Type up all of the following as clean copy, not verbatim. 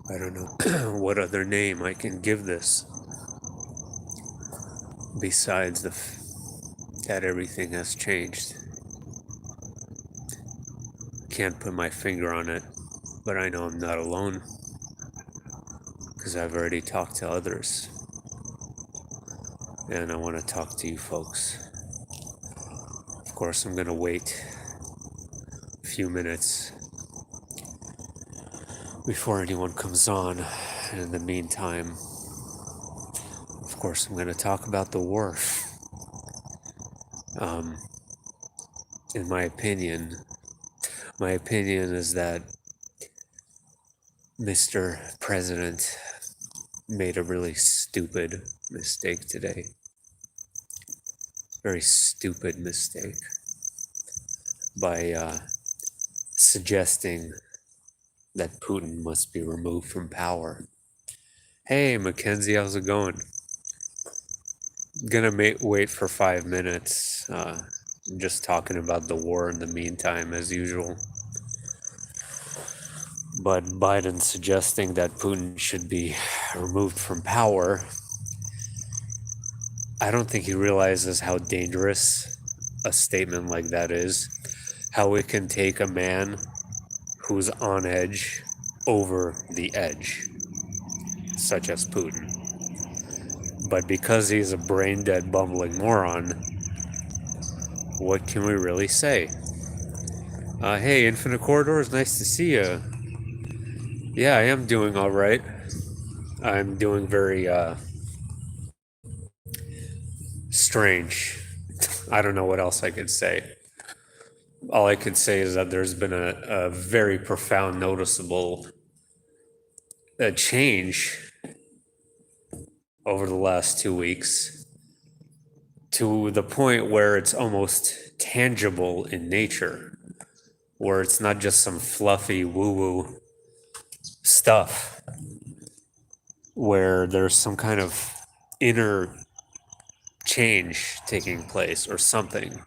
I don't know what other name I can give this besides that everything has changed. Can't put my finger on it, but I know I'm not alone because I've already talked to others, and I want to talk to you folks. Of course, I'm gonna wait a few minutes before anyone comes on. And in the meantime, of course, I'm gonna talk about the war. Um, in my opinion is that Mr. President made a really stupid mistake today. Very stupid mistake by suggesting that Putin must be removed from power. Hey, Mackenzie, how's it going? Gonna wait for 5 minutes. Just talking about the war in the meantime, as usual. But Biden suggesting that Putin should be removed from power, I don't think he realizes how dangerous a statement like that is. How it can take a man who's on edge over the edge, such as Putin. But because he's a brain-dead, bumbling moron, what can we really say? Hey, Infinite Corridors, nice to see you. Yeah, I am doing all right. I'm doing very strange. I don't know what else I could say. All I could say is that there's been a very profound, noticeable change over the last 2 weeks to the point where it's almost tangible in nature, where it's not just some fluffy woo-woo stuff, where there's some kind of inner change taking place or something.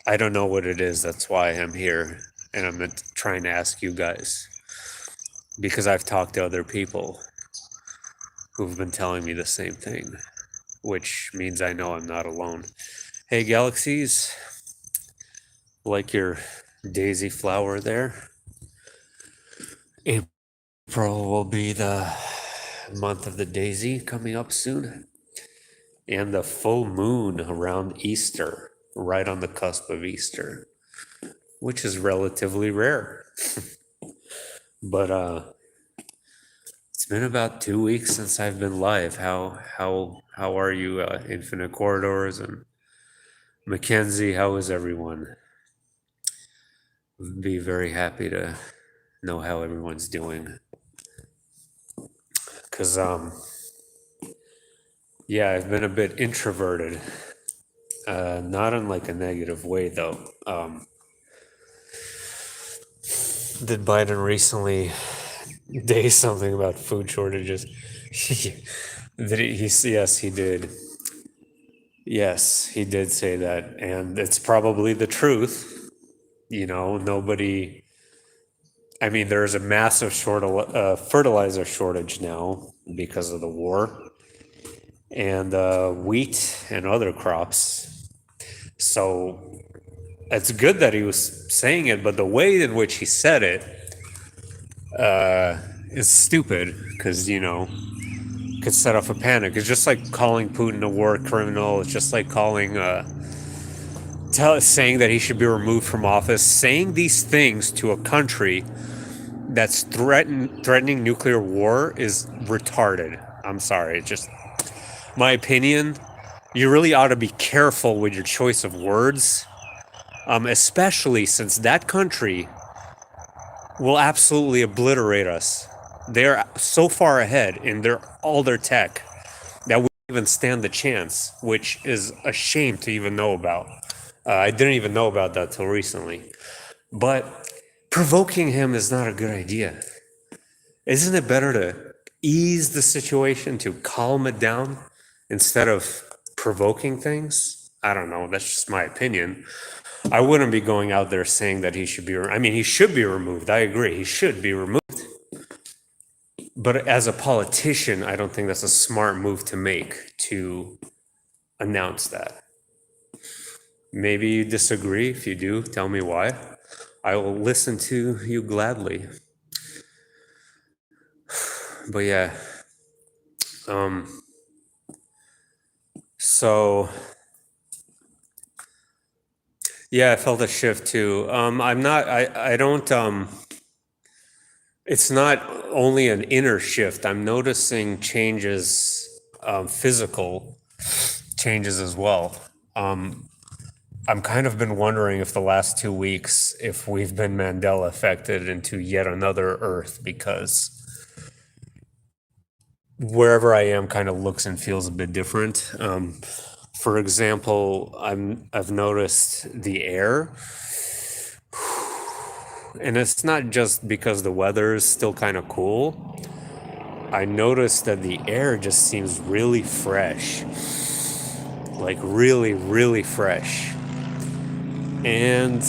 I don't know what it is. That's why I'm here, and I'm trying to ask you guys, because I've talked to other people who've been telling me the same thing, which means I know I'm not alone. Hey, Galaxies, like your daisy flower there. April will be the month of the daisy coming up soon, and the full moon around Easter, right on the cusp of Easter, which is relatively rare. But it's been about 2 weeks since I've been live. How are you, Infinite Corridors and Mackenzie? How is everyone? Be very happy to know how everyone's doing. Cause yeah, I've been a bit introverted. Not in like a negative way though. Did Biden recently say something about food shortages? Yes, he did. Yes, he did say that, and it's probably the truth. You know, nobody. I mean, there's a massive fertilizer shortage now because of the war, and wheat and other crops. So it's good that he was saying it, but the way in which he said it is stupid because, you know, could set off a panic. It's just like calling Putin a war criminal. It's just like calling, saying that he should be removed from office. Saying these things to a country that's threatening nuclear war is retarded. I'm sorry. It's just my opinion. You really ought to be careful with your choice of words, especially since that country will absolutely obliterate us. They're so far ahead in all their tech that we don't even stand the chance, which is a shame to even know about. I didn't even know about that till recently. But provoking him is not a good idea. Isn't it better to ease the situation, to calm it down instead of provoking things? I don't know. That's just my opinion. I wouldn't be going out there saying that he should be. I mean, he should be removed. I agree. He should be removed. But as a politician, I don't think that's a smart move to make, to announce that. Maybe you disagree. If you do, tell me why. I will listen to you gladly. But yeah. So yeah, I felt a shift too. I don't it's not only an inner shift. I'm noticing changes, physical changes as well. I'm kind of been wondering if the last 2 weeks, if we've been Mandela affected into yet another Earth, because wherever I am kind of looks and feels a bit different. For example, I've noticed the air, and it's not just because the weather is still kind of cool. I noticed that the air just seems really fresh, like really, really fresh. And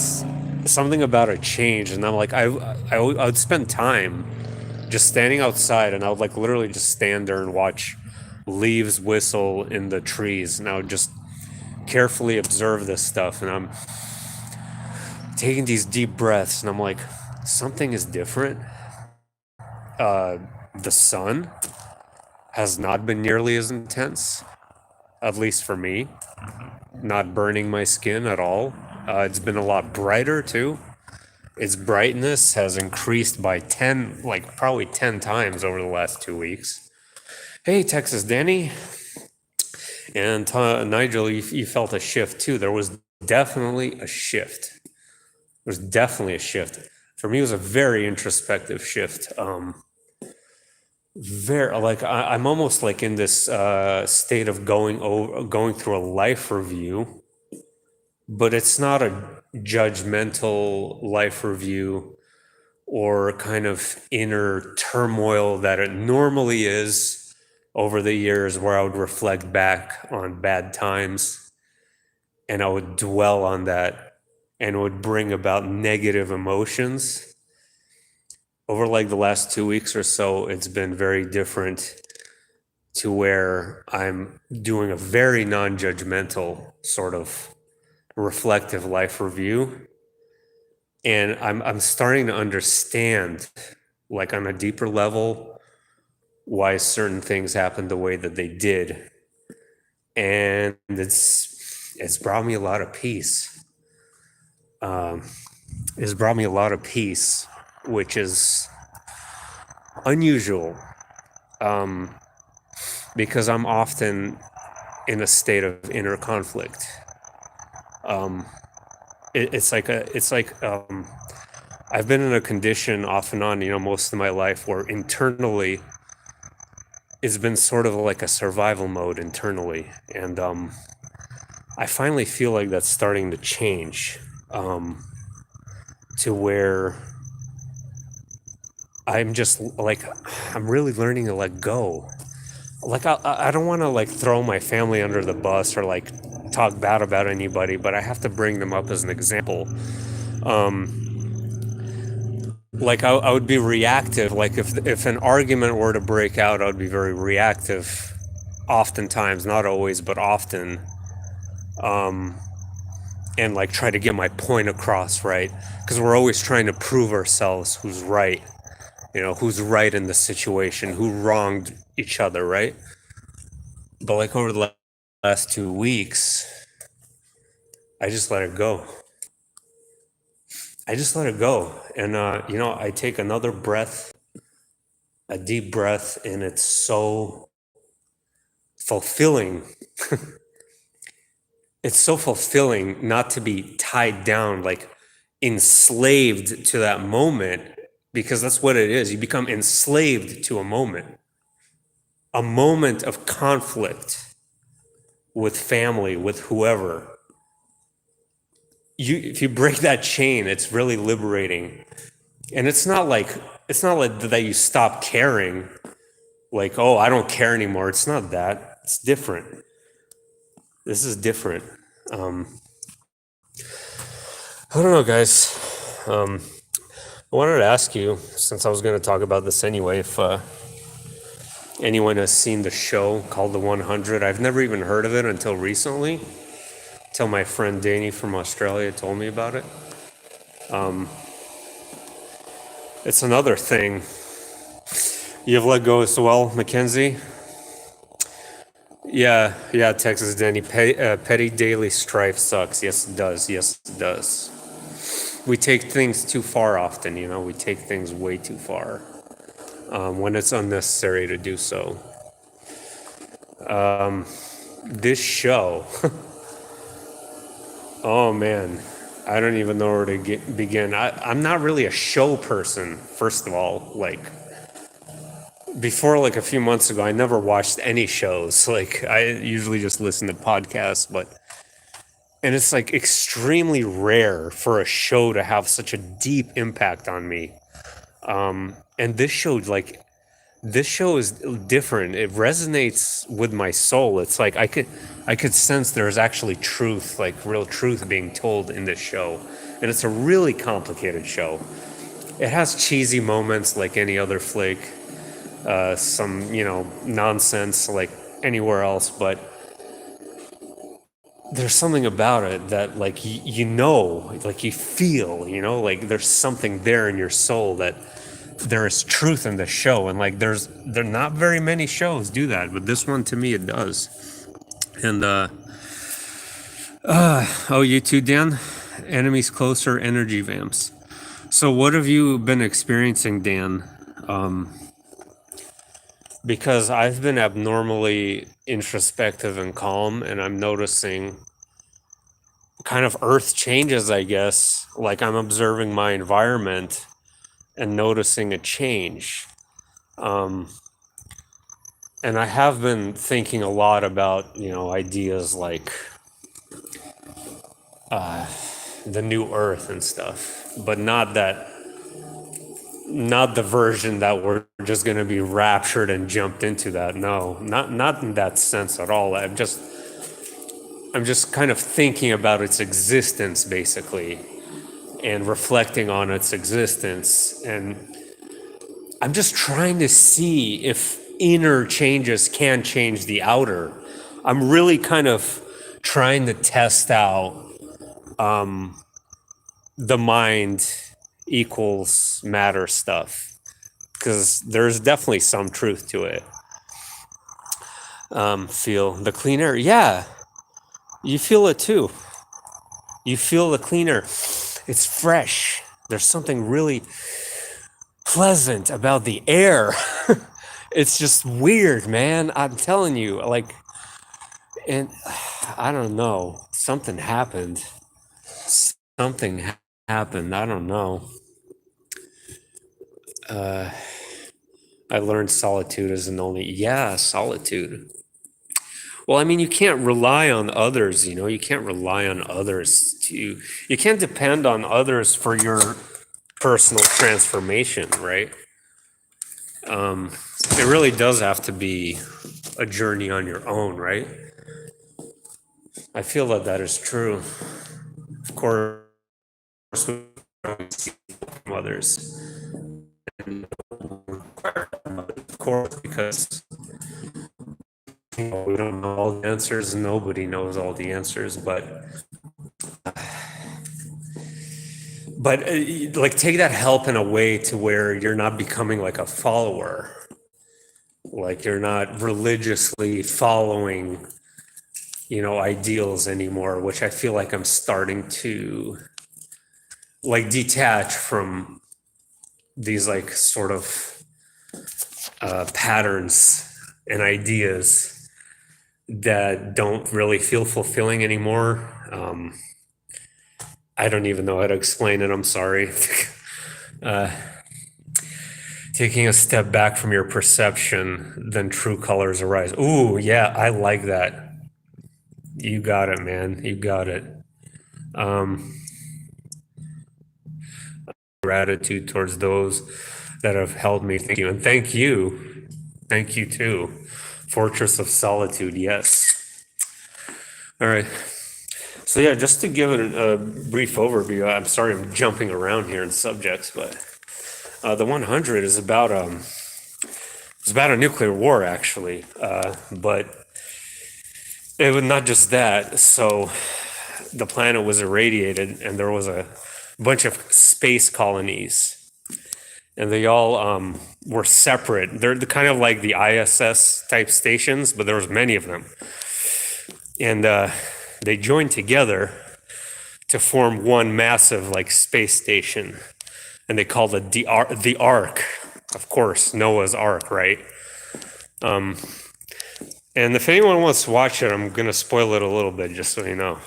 something about it changed, and I'm like, I would spend time just standing outside, and I would like literally just stand there and watch leaves whistle in the trees, and I would just carefully observe this stuff, and I'm taking these deep breaths, and I'm like, something is different. The sun has not been nearly as intense, at least for me, not burning my skin at all. It's been a lot brighter too. Its brightness has increased by 10, like probably 10 times over the last 2 weeks. Hey, Texas Danny. And Nigel, you felt a shift too. There was definitely a shift. There was definitely a shift. For me, it was a very introspective shift. I'm almost like in this state of going through a life review, but it's not a judgmental life review or kind of inner turmoil that it normally is over the years, where I would reflect back on bad times and I would dwell on that and would bring about negative emotions. Over like the last 2 weeks or so, it's been very different, to where I'm doing a very non-judgmental sort of reflective life review. And I'm starting to understand, like on a deeper level, why certain things happened the way that they did. And it's brought me a lot of peace. It's brought me a lot of peace, which is unusual, because I'm often in a state of inner conflict. It's like I've been in a condition off and on, most of my life, where internally it's been sort of like a survival mode internally, and I finally feel like that's starting to change, to where I'm just like, I'm really learning to let go. Like I don't want to like throw my family under the bus or like talk bad about anybody, but I have to bring them up as an example. Like I would be reactive. Like if an argument were to break out, I would be very reactive. Oftentimes, not always, but often. And like try to get my point across, right? Because we're always trying to prove ourselves who's right. Who's right in the situation, who wronged each other, right? But like over the last 2 weeks, I just let it go. I just let it go. And, I take another breath, a deep breath, and it's so fulfilling. It's so fulfilling not to be tied down, like enslaved to that moment, because that's what it is. You become enslaved to a moment of conflict with family, with whoever. If you break that chain, it's really liberating. And it's not like that you stop caring, like, oh, I don't care anymore. It's not that. It's different. This is different. I don't know, guys. I wanted to ask you, since I was going to talk about this anyway, if anyone has seen the show called The 100. I've never even heard of it until recently, till my friend Danny from Australia told me about it. It's another thing. You've let go as well, Mackenzie? Yeah, Texas Danny. Petty daily strife sucks. Yes, it does. Yes, it does. We take things too far often, we take things way too far when it's unnecessary to do so. This show, oh man, I don't even know where to begin. I'm not really a show person, first of all. Like, before, like a few months ago, I never watched any shows. Like, I usually just listen to podcasts, and it's like extremely rare for a show to have such a deep impact on me. And this show is different. It resonates with my soul. It's like I could sense there's actually truth, like real truth being told in this show. And it's a really complicated show. It has cheesy moments like any other flick, some, nonsense like anywhere else, but there's something about it that, like, like you feel, like there's something there in your soul that there is truth in the show. And like there not very many shows do that, but this one, to me, it does. And oh, you too, Dan? Enemies closer, energy vamps. So what have you been experiencing, Dan? Because I've been abnormally introspective and calm, and I'm noticing kind of earth changes, I guess. Like, I'm observing my environment and noticing a change. And I have been thinking a lot about, ideas like the new earth and stuff, but not the version that we're just going to be raptured and jumped into that. No, not in that sense at all. I'm just kind of thinking about its existence, basically, and reflecting on its existence. And I'm just trying to see if inner changes can change the outer. I'm really kind of trying to test out the mind equals matter stuff, because there's definitely some truth to it. Feel the clean air. Yeah, you feel it too. You feel the clean air. It's fresh. There's something really pleasant about the air. It's just weird, man. I'm telling you, like, and I don't know. Something happened. I don't know. I learned solitude is an only. Yeah, solitude. Well, I mean, you can't rely on others, you can't rely on others you can't depend on others for your personal transformation, right? It really does have to be a journey on your own, right? I feel that is true. Of course, we don't see from others. Of course, because we don't know all the answers, and nobody knows all the answers, but like, take that help in a way to where you're not becoming like a follower, like you're not religiously following ideals anymore, which I feel like I'm starting to like detach from these like sort of patterns and ideas that don't really feel fulfilling anymore. I don't even know how to explain it. I'm sorry. Taking a step back from your perception, then true colors arise. Ooh, yeah, I like that. You got it, man. You got it. Gratitude towards those that have held me. Thank you. And thank you. Thank you too. Fortress of Solitude, yes. All right. So yeah, just to give it a brief overview, I'm sorry I'm jumping around here in subjects, but the 100 is about was about a nuclear war, actually. But it was not just that. So the planet was irradiated, and there was a bunch of space colonies, and they all were separate. They're kind of like the ISS type stations, but there was many of them, and they joined together to form one massive like space station, and they called it the Ark. Of course, Noah's Ark, right? And if anyone wants to watch it, I'm gonna spoil it a little bit, just so you know.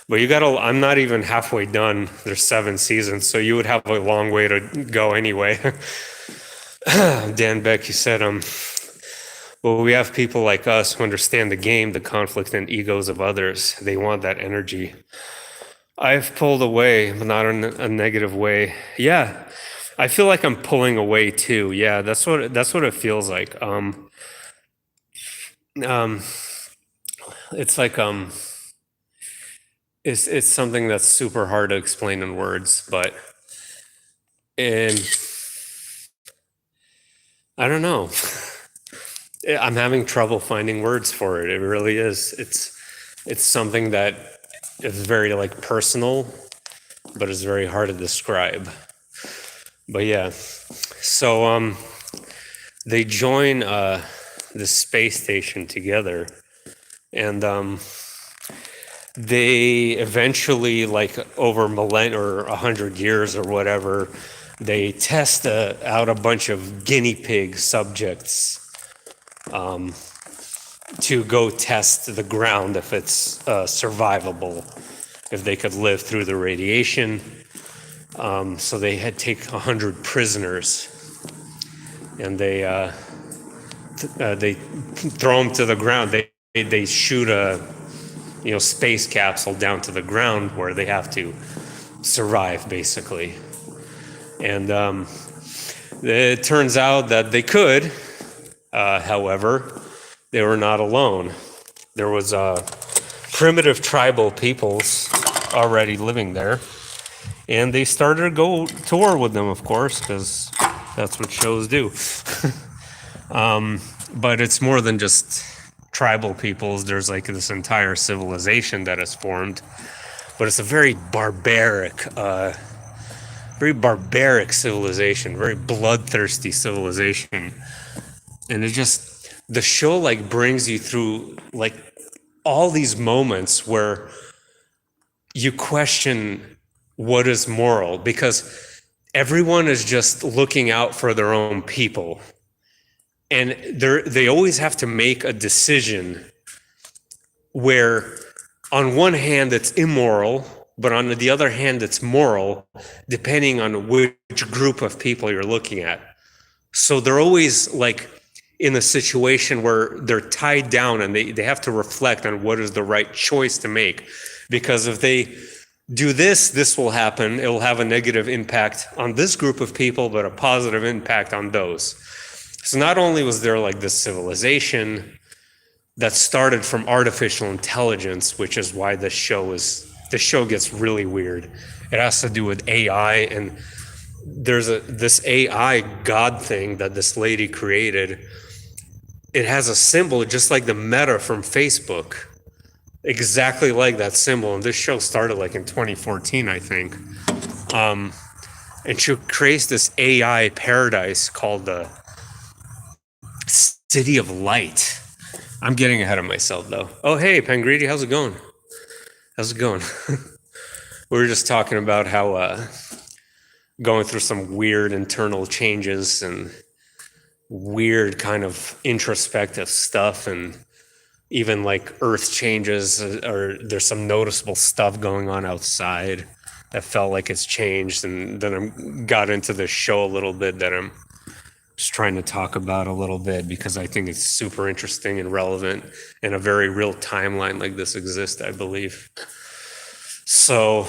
But you gotta. I'm not even halfway done. There's 7 seasons, so you would have a long way to go anyway. Dan Beck, you said, well, we have people like us who understand the game, the conflict and egos of others. They want that energy. I've pulled away, but not in a negative way. Yeah, I feel like I'm pulling away too. Yeah, that's what it feels like. It's like it's something that's super hard to explain in words, but and I don't know. I'm having trouble finding words for it. It really is. It's something that is very like personal, but it's very hard to describe. But yeah, so they join the space station together, and they eventually, like over millennia or 100 years or whatever, they test out a bunch of guinea pig subjects to go test the ground if it's survivable, if they could live through the radiation. So they had take 100 prisoners, and they throw them to the ground. They shoot a space capsule down to the ground where they have to survive, basically. And it turns out that they could. However, they were not alone. There was primitive tribal peoples already living there, and they started to go to war with them, of course, because that's what shows do. But it's more than just tribal peoples. There's like this entire civilization that has formed, but it's a very barbaric civilization, very bloodthirsty civilization. And the show like brings you through like all these moments where you question what is moral, because everyone is just looking out for their own people. And they always have to make a decision where on one hand it's immoral, but on the other hand it's moral, depending on which group of people you're looking at. So they're always like in a situation where they're tied down, and they have to reflect on what is the right choice to make. Because if they do this will happen. It will have a negative impact on this group of people, but a positive impact on those. So not only was there like this civilization that started from artificial intelligence, which is why the show gets really weird. It has to do with AI, and there's this AI God thing that this lady created. It has a symbol just like the Meta from Facebook, exactly like that symbol. And this show started like in 2014, I think. And she creates this AI paradise called the City of Light. I'm getting ahead of myself though. Oh, hey, Pangreedy, how's it going? How's it going? We were just talking about how going through some weird internal changes and weird kind of introspective stuff, and even like earth changes, or there's some noticeable stuff going on outside that felt like it's changed. And then I got into the show a little bit that I'm just trying to talk about a little bit, because I think it's super interesting and relevant, and a very real timeline like this exists, I believe. So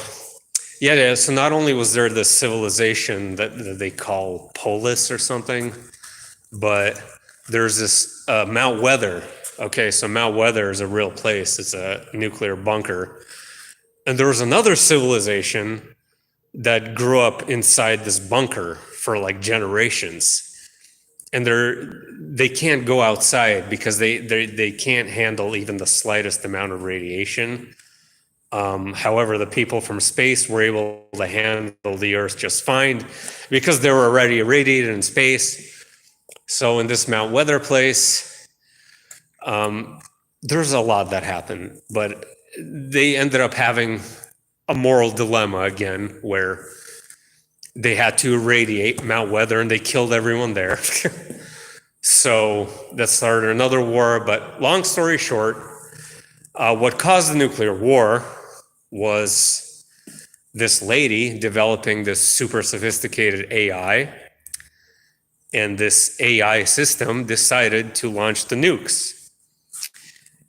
yeah, so not only was there this civilization that they call Polis or something, but there's this Mount Weather. Okay, so Mount Weather is a real place. It's a nuclear bunker. And there was another civilization that grew up inside this bunker for like generations. and they can't go outside because they can't handle even the slightest amount of radiation. However, the people from space were able to handle the Earth just fine because they were already irradiated in space. So in this Mount Weather place, there's a lot that happened, but they ended up having a moral dilemma again, where they had to irradiate Mount Weather and they killed everyone there. So that started another war. But long story short, what caused the nuclear war was this lady developing this super sophisticated AI. And this AI system decided to launch the nukes.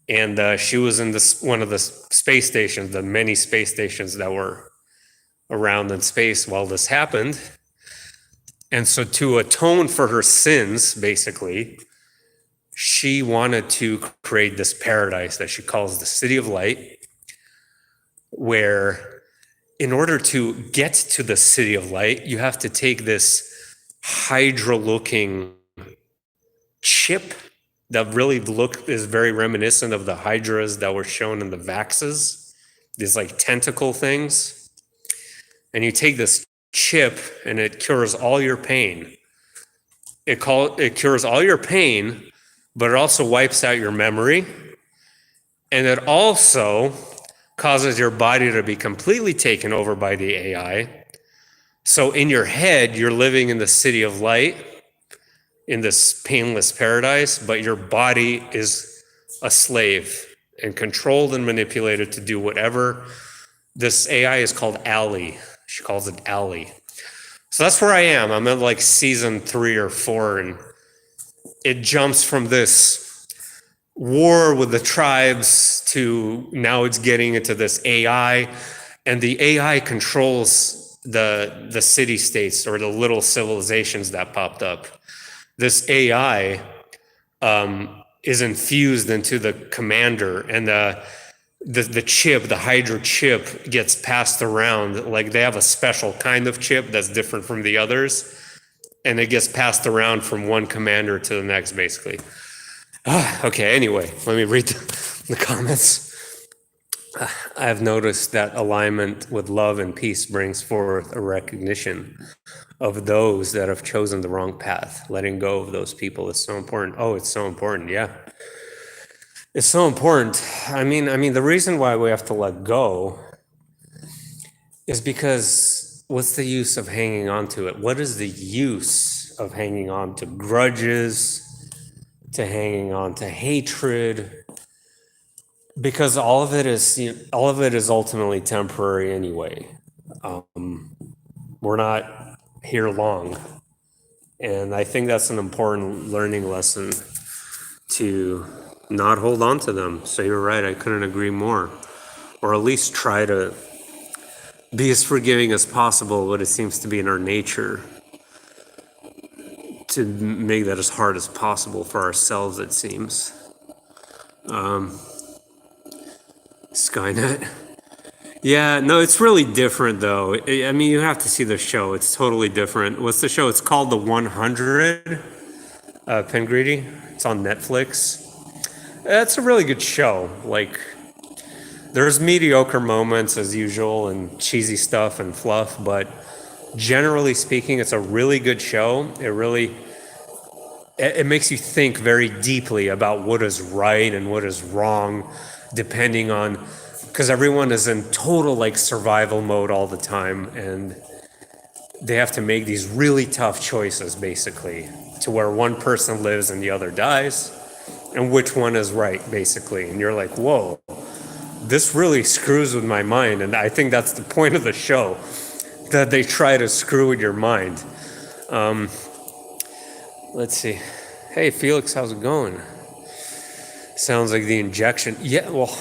And she was in one of the space stations, the many space stations that were around in space while this happened. And so to atone for her sins, basically, she wanted to create this paradise that she calls the City of Light, where in order to get to the City of Light, you have to take this Hydra-looking chip that really is very reminiscent of the Hydras that were shown in the Vaxes, these like tentacle things. And you take this chip and it cures all your pain. It cures all your pain, but it also wipes out your memory. And it also causes your body to be completely taken over by the AI. So in your head, you're living in the City of Light, in this painless paradise, but your body is a slave and controlled and manipulated to do whatever. This AI is called Ally. She calls it Ally. So that's where I am. I'm at like season 3 or 4, and it jumps from this war with the tribes to now it's getting into this AI, and the AI controls the city states or the little civilizations that popped up. This AI is infused into the commander, and the chip, the Hydra chip, gets passed around. Like they have a special kind of chip that's different from the others, and it gets passed around from one commander to the next, basically. Okay, anyway, let me read the comments. I have noticed that alignment with love and peace brings forth a recognition of those that have chosen the wrong path. Letting go of those people is so important. Oh, it's so important, yeah. It's so important. I mean, the reason why we have to let go is because what's the use of hanging on to it? What is the use of hanging on to grudges, to hanging on to hatred? Because all of it is ultimately temporary anyway. We're not here long, and I think that's an important learning lesson to not hold on to them. So you're right, I couldn't agree more. Or at least try to be as forgiving as possible, but it seems to be in our nature to make that as hard as possible for ourselves, it seems. Skynet. Yeah, no, it's really different though. I mean, you have to see the show. It's totally different. What's the show? It's called The 100. Greedy. It's on Netflix. It's a really good show. Like, there's mediocre moments as usual and cheesy stuff and fluff, but generally speaking, it's a really good show. It makes you think very deeply about what is right and what is wrong, depending on, because everyone is in total like survival mode all the time, and they have to make these really tough choices basically, to where one person lives and the other dies, and which one is right basically. And you're like, whoa, this really screws with my mind. And I think that's the point of the show, that they try to screw with your mind. Let's see. Hey, Felix, how's it going? Sounds like the injection. Yeah, well,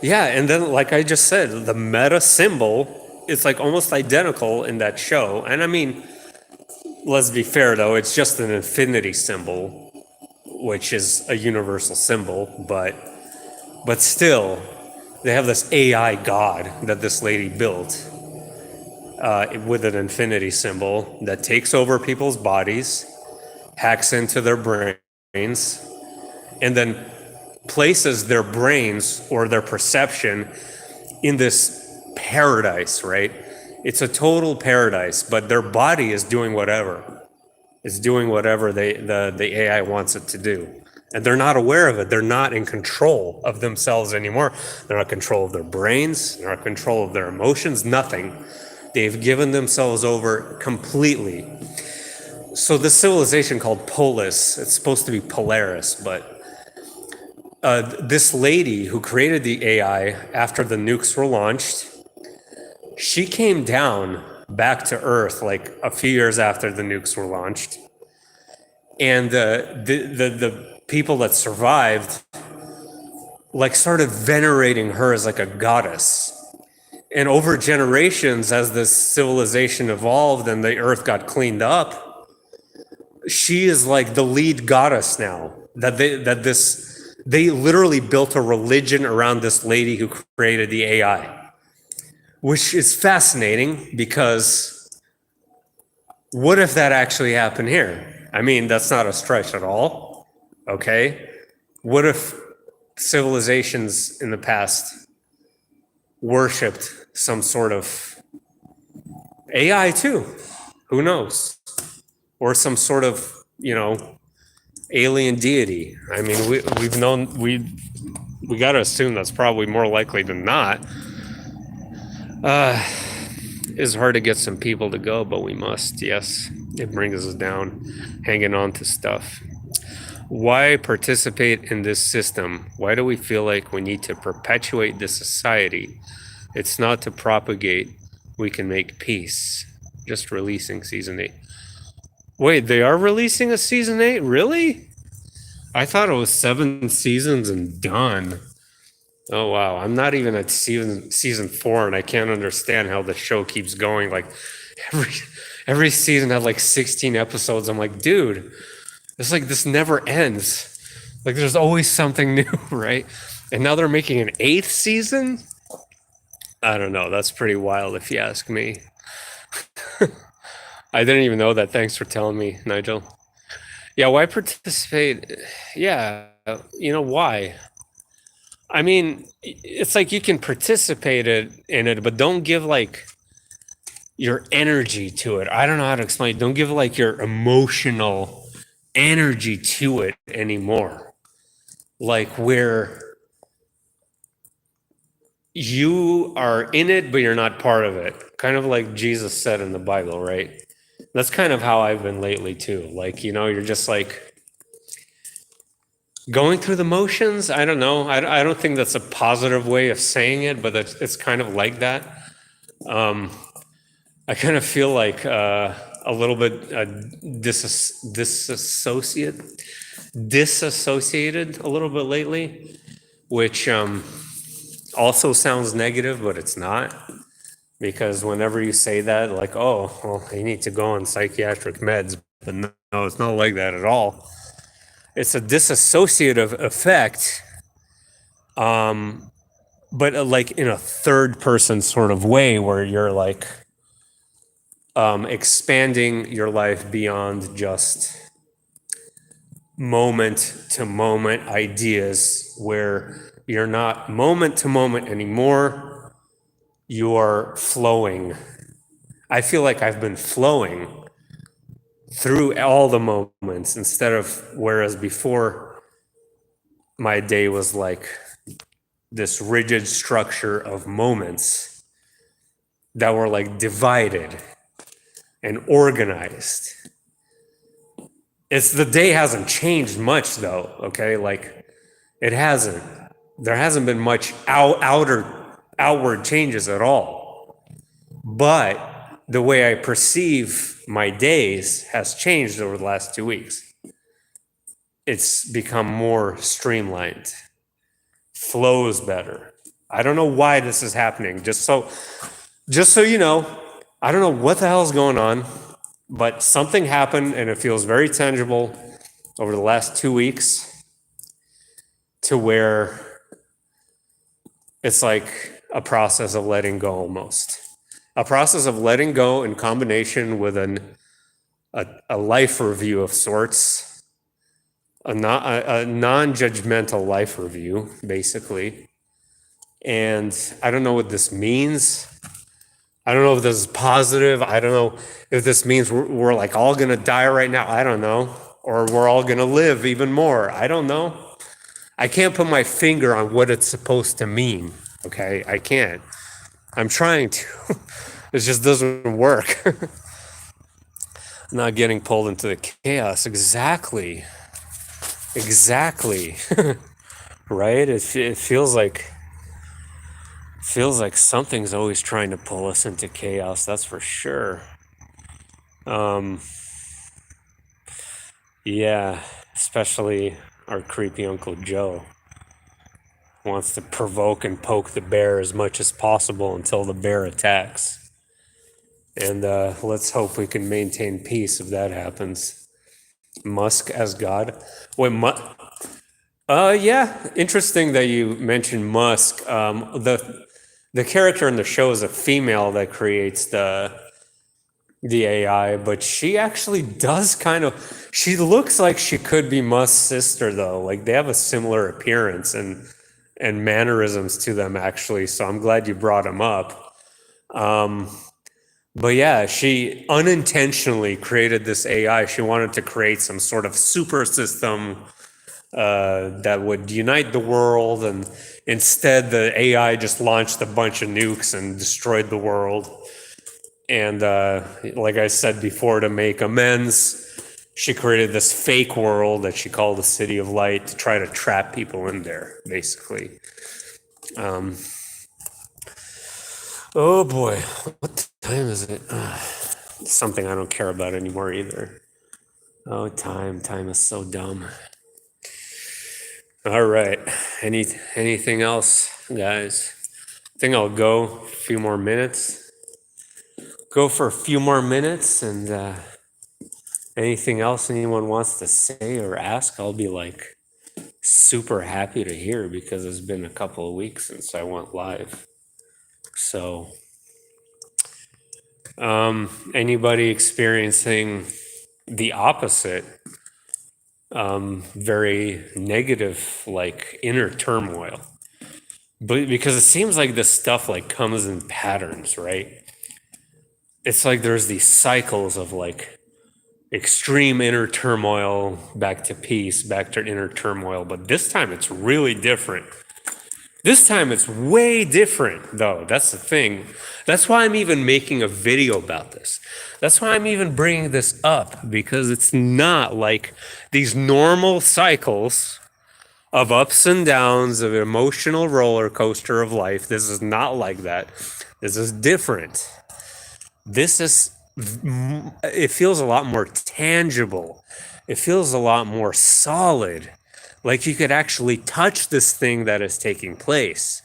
yeah. And then, like I just said, the meta symbol, it's like almost identical in that show. And I mean, let's be fair though, it's just an infinity symbol, which is a universal symbol, but still, they have this AI god that this lady built with an infinity symbol that takes over people's bodies, hacks into their brains, and then places their brains or their perception in this paradise, right? It's a total paradise, but their body is doing whatever. It's doing whatever the AI wants it to do. And they're not aware of it. They're not in control of themselves anymore. They're not in control of their brains. They're not in control of their emotions, nothing. They've given themselves over completely. So this civilization called Polis, it's supposed to be Polaris, but this lady who created the AI after the nukes were launched, she came down back to Earth like a few years after the nukes were launched. And the people that survived like started venerating her as like a goddess. And over generations, as this civilization evolved and the Earth got cleaned up, she is like the lead goddess now. They literally built a religion around this lady who created the AI, which is fascinating because what if that actually happened here? I mean, that's not a stretch at all, okay? What if civilizations in the past worshipped some sort of AI too? Who knows? Or some sort of, alien deity. I mean, we got to assume that's probably more likely than not. It's hard to get some people to go, but we must. Yes, it brings us down, hanging on to stuff. Why participate in this system? Why do we feel like we need to perpetuate this society? It's not to propagate. We can make peace. Just releasing season 8. Wait, they are releasing a season 8? Really? I thought it was 7 seasons and done. Oh, wow. I'm not even at season 4, and I can't understand how the show keeps going. Like, every season had like 16 episodes. I'm like, dude, it's like this never ends. Like, there's always something new, right? And now they're making an 8th season? I don't know. That's pretty wild if you ask me. I didn't even know that. Thanks for telling me, Nigel. Yeah, why participate? Yeah, why? I mean, it's like you can participate in it, but don't give like your energy to it. I don't know how to explain it. Don't give like your emotional energy to it anymore. Like where you are in it, but you're not part of it. Kind of like Jesus said in the Bible, right? That's kind of how I've been lately too. Like, you're just like going through the motions. I don't know. I don't think that's a positive way of saying it, but it's kind of like that. I kind of feel like a little bit disassociated a little bit lately, which also sounds negative, but it's not. Because whenever you say that, like, oh, well, you need to go on psychiatric meds, but no, it's not like that at all. It's a disassociative effect, but like in a third person sort of way where you're like expanding your life beyond just moment to moment ideas where you're not moment to moment anymore. You're flowing. I feel like I've been flowing through all the moments instead of, whereas before my day was like this rigid structure of moments that were like divided and organized. The day hasn't changed much though, okay? Like it hasn't. There hasn't been much outward changes at all. But the way I perceive my days has changed over the last 2 weeks. It's become more streamlined, flows better. I don't know why this is happening. Just so you know, I don't know what the hell is going on, but something happened and it feels very tangible over the last 2 weeks to where it's like a process of letting go almost. A process of letting go in combination with an a life review of sorts, a non-judgmental life review, basically. And I don't know what this means. I don't know if this is positive. I don't know if this means we're like all gonna die right now. I don't know. Or we're all gonna live even more. I don't know. I can't put my finger on what it's supposed to mean. Okay, I can't. I'm trying to. It just doesn't work. Not getting pulled into the chaos. Exactly. Exactly. Right? It feels like something's always trying to pull us into chaos. That's for sure. Yeah, especially our creepy Uncle Joe wants to provoke and poke the bear as much as possible until the bear attacks. And let's hope we can maintain peace if that happens. Musk as God. Wait, yeah, interesting that you mentioned Musk. The character in the show is a female that creates the AI, but she actually does kind of. She looks like she could be Musk's sister, though. Like they have a similar appearance and mannerisms to them, actually. So I'm glad you brought them up. But yeah, she unintentionally created this AI. She wanted to create some sort of super system that would unite the world, and instead the AI just launched a bunch of nukes and destroyed the world. And like I said before, to make amends, she created this fake world that she called the City of Light to try to trap people in there, basically. Oh boy, what time is it? Something I don't care about anymore either. Oh, time is so dumb. All right, anything else, guys? I think I'll go a few more minutes. Go for a few more minutes, and anything else anyone wants to say or ask, I'll be like super happy to hear, because it's been a couple of weeks since I went live. So, anybody experiencing the opposite, very negative, like inner turmoil? But because it seems like this stuff like comes in patterns, right? It's like there's these cycles of like extreme inner turmoil, back to peace, back to inner turmoil. But this time it's really different. This time it's way different, though. That's the thing. That's why I'm even making a video about this. That's why I'm even bringing this up, because it's not like these normal cycles of ups and downs, of emotional roller coaster of life. This is not like that. This is different. This is, it feels a lot more tangible. It feels a lot more solid. Like you could actually touch this thing that is taking place,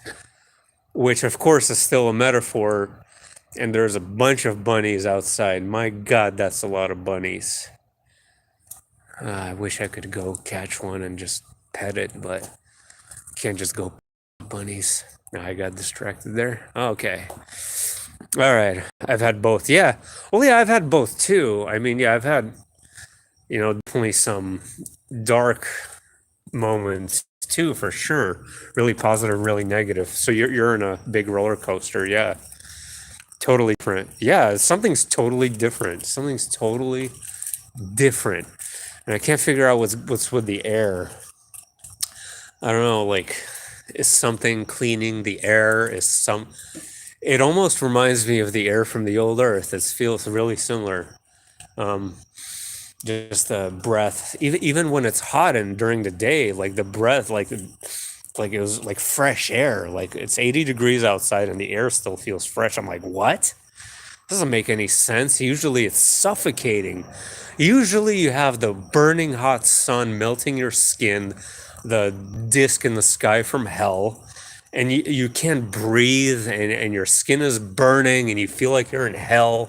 which of course is still a metaphor. And there's a bunch of bunnies outside. My God, that's a lot of bunnies. I wish I could go catch one and just pet it, but can't just go bunnies. I got distracted there. Okay. All right. I've had both. Yeah. Well, yeah, I've had both too. I mean, yeah, I've had, definitely some dark moments too, for sure. Really positive, really negative. So you're in a big roller coaster. Yeah. Totally different. Yeah. Something's totally different. Something's totally different. And I can't figure out what's with the air. I don't know, like, is something cleaning the air? It almost reminds me of the air from the old Earth. It feels really similar. Just the breath, even when it's hot and during the day, like the breath, like it was like fresh air. Like it's 80 degrees outside and the air still feels fresh. I'm like, what? Doesn't make any sense. Usually it's suffocating. Usually you have the burning hot sun melting your skin, the disk in the sky from hell, and you can't breathe, and your skin is burning and you feel like you're in hell.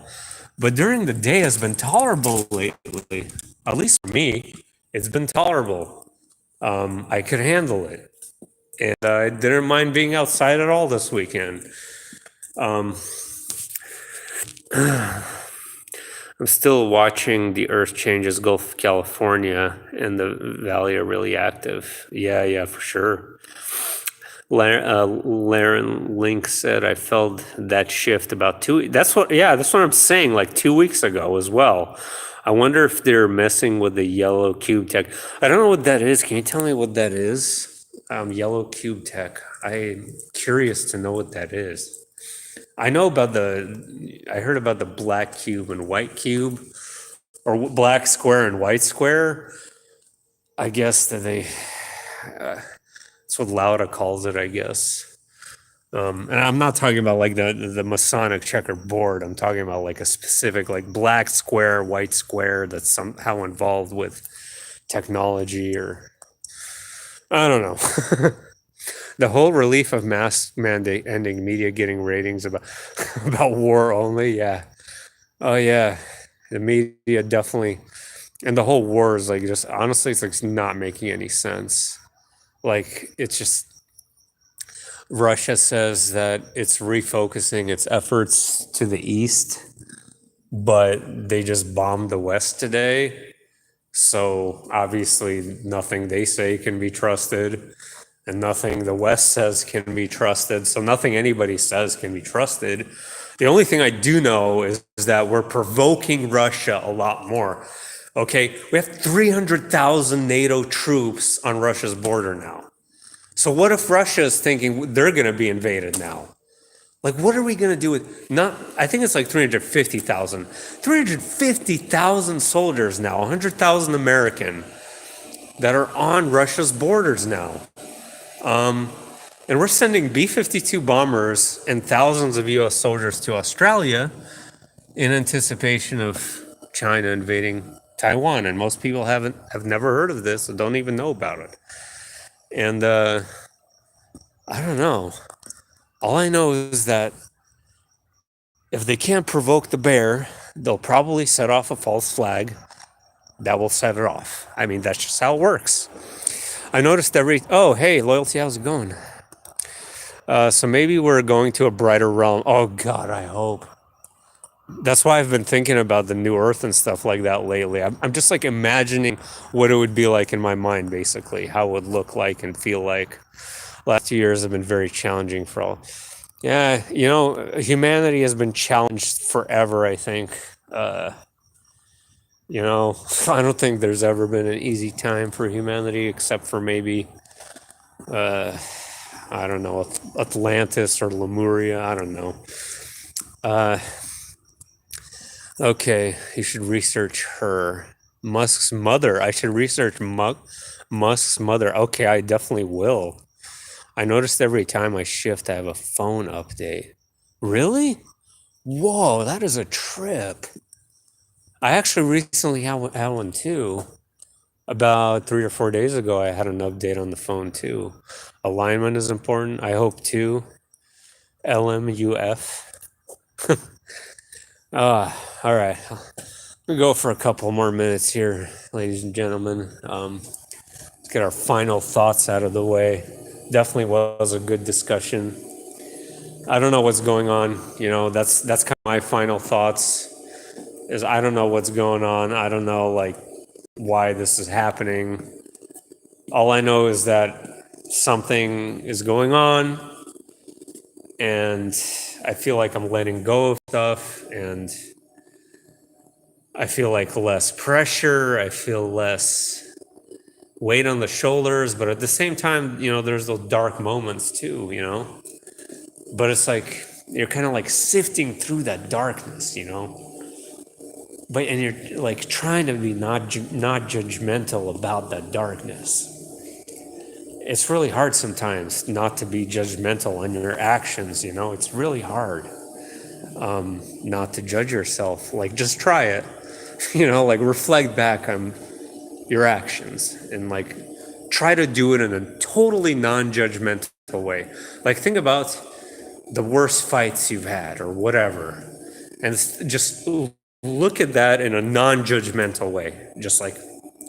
But during the day has been tolerable lately. At least for me, it's been tolerable. I could handle it. And I didn't mind being outside at all this weekend. I'm still watching the Earth changes Gulf of California and the valley are really active. Yeah, yeah, for sure. Laren Link said I felt that shift about two. That's what I'm saying. Like 2 weeks ago as well. I wonder if they're messing with the yellow cube tech. I don't know what that is. Can you tell me what that is? Yellow cube tech. I'm curious to know what that is. I know about I heard about the black cube and white cube, or black square and white square. I guess that that's what Lauda calls it, I guess. And I'm not talking about like the Masonic checkerboard. I'm talking about like a specific like black square, white square that's somehow involved with technology or I don't know. The whole relief of mass mandate ending, media getting ratings about about war only. Yeah. Oh yeah. The media definitely, and the whole war is like just honestly, it's like not making any sense. Like it's just Russia says that it's refocusing its efforts to the east, but they just bombed the west today. So obviously, nothing they say can be trusted, and nothing the West says can be trusted. So nothing anybody says can be trusted. The only thing I do know is that we're provoking Russia a lot more. Okay, we have 300,000 NATO troops on Russia's border now. So what if Russia is thinking they're going to be invaded now? Like, what are we going to do with not? I think it's like 350,000. 350,000 soldiers now, 100,000 American that are on Russia's borders now. And we're sending B 52 bombers and thousands of US soldiers to Australia in anticipation of China invading Taiwan. And most people have never heard of this and don't even know about it. And I don't know. All I know is that if they can't provoke the bear, they'll probably set off a false flag that will set it off. I mean, that's just how it works. I noticed oh, hey, Loyalty, how's it going? So maybe we're going to a brighter realm. Oh, God, I hope. That's why I've been thinking about the new Earth and stuff like that lately. I'm just like imagining what it would be like in my mind, basically, how it would look like and feel like. Last 2 years have been very challenging for all. Yeah, humanity has been challenged forever, I think. I don't think there's ever been an easy time for humanity except for maybe, I don't know, Atlantis or Lemuria. I don't know. Okay, you should research her. Musk's mother. I should research Musk's mother. Okay, I definitely will. I noticed every time I shift, I have a phone update. Really? Whoa, that is a trip. I actually recently had one too. About 3 or 4 days ago, I had an update on the phone too. Alignment is important. I hope too. LMUF. All right. We go for a couple more minutes here, ladies and gentlemen. Let's get our final thoughts out of the way. Definitely was a good discussion. I don't know what's going on. That's kind of my final thoughts. Is I don't know what's going on. I don't know like why this is happening. All I know is that something is going on, and I feel like I'm letting go of stuff, and I feel like less pressure. I feel less weight on the shoulders, but at the same time, there's those dark moments too, but it's like you're kind of like sifting through that darkness, but and you're like trying to be not judgmental about that darkness. It's really hard sometimes not to be judgmental on your actions, it's really hard not to judge yourself. Like just try it, like reflect back on your actions and like try to do it in a totally non-judgmental way. Like think about the worst fights you've had or whatever, and just look at that in a non-judgmental way. Just like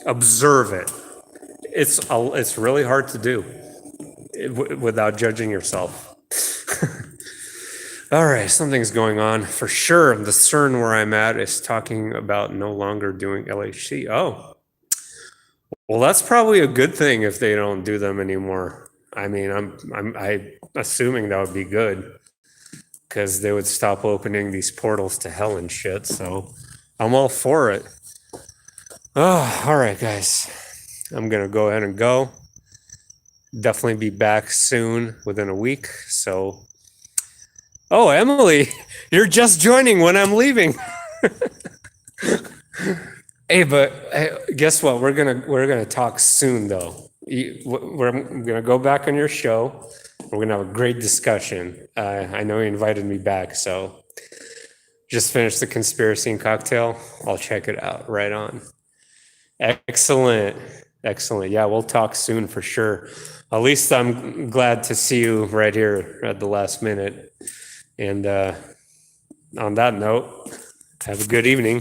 observe it. It's really hard to do without judging yourself. All right, something's going on for sure. The CERN where I'm at is talking about no longer doing LHC. Oh, well, that's probably a good thing if they don't do them anymore. I mean, I'm assuming that would be good because they would stop opening these portals to hell and shit. So I'm all for it. Oh, all right, guys. I'm gonna go ahead and go. Definitely be back soon, within a week. So, oh, Emily, you're just joining when I'm leaving. Hey, but hey, guess what? We're gonna talk soon, though. I'm gonna go back on your show. We're gonna have a great discussion. I know you invited me back, so just finished the conspiracy and cocktail. I'll check it out. Right on. Excellent, excellent. Yeah, we'll talk soon for sure. At least I'm glad to see you right here at the last minute. And on that note, have a good evening.